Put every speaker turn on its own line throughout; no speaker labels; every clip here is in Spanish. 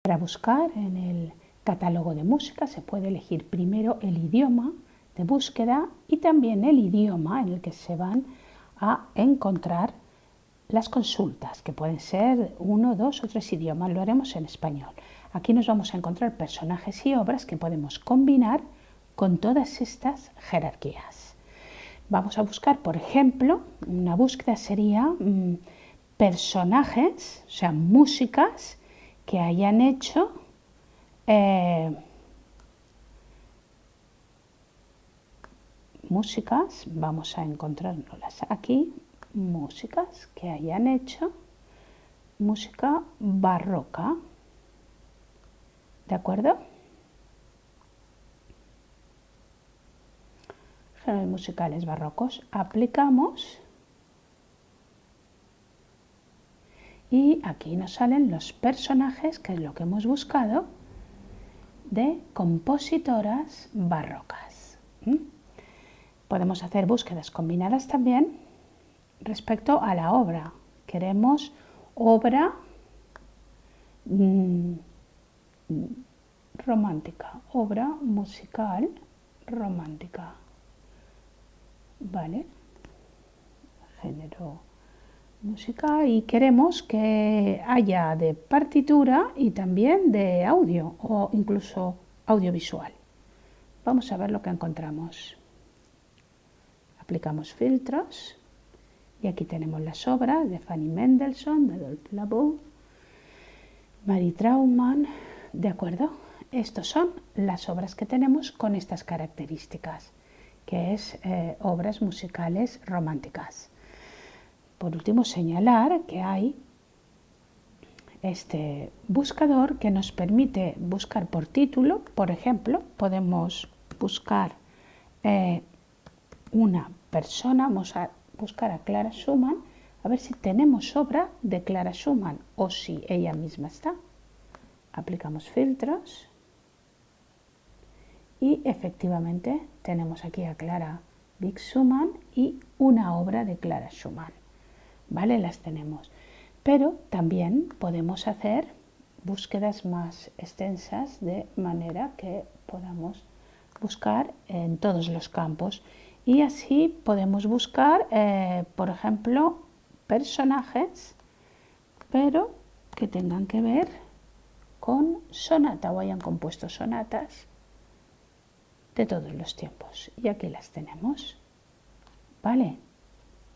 Para buscar en el catálogo de música se puede elegir primero el idioma de búsqueda y también el idioma en el que se van a encontrar las consultas, que pueden ser 1, 2 o 3 idiomas. Lo haremos en español. Aquí nos vamos a encontrar personajes y obras que podemos combinar con todas estas jerarquías. Vamos a buscar, por ejemplo, una búsqueda sería personajes, o sea, músicas que hayan hecho músicas, vamos a encontrarlas aquí, músicas que hayan hecho música barroca, ¿de acuerdo? Géneros musicales barrocos, aplicamos y aquí nos salen los personajes, que es lo que hemos buscado, de compositoras barrocas. Podemos hacer búsquedas combinadas también respecto a la obra. Queremos obra romántica, obra musical romántica, ¿vale? Género música, y queremos que haya de partitura y también de audio o incluso audiovisual. Vamos a ver lo que encontramos. Aplicamos filtros y aquí tenemos las obras de Fanny Mendelssohn, de Adolphe Labou, Marie Traumann, ¿de acuerdo? Estas son las obras que tenemos con estas características, que es obras musicales románticas. Por último, señalar que hay este buscador que nos permite buscar por título. Por ejemplo, podemos buscar una persona, vamos a buscar a Clara Schumann, a ver si tenemos obra de Clara Schumann o si ella misma está. Aplicamos filtros y efectivamente tenemos aquí a Clara Wieck Schumann y una obra de Clara Schumann. ¿Vale? Las tenemos. Pero también podemos hacer búsquedas más extensas de manera que podamos buscar en todos los campos. Y así podemos buscar, por ejemplo, personajes, pero que tengan que ver con sonata o hayan compuesto sonatas de todos los tiempos. Y aquí las tenemos. ¿Vale?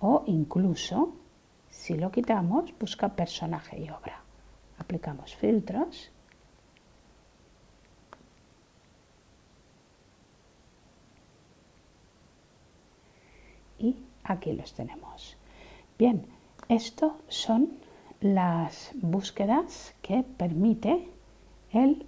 O incluso, si lo quitamos, busca personaje y obra. Aplicamos filtros. Y aquí los tenemos. Bien, estos son las búsquedas que permite el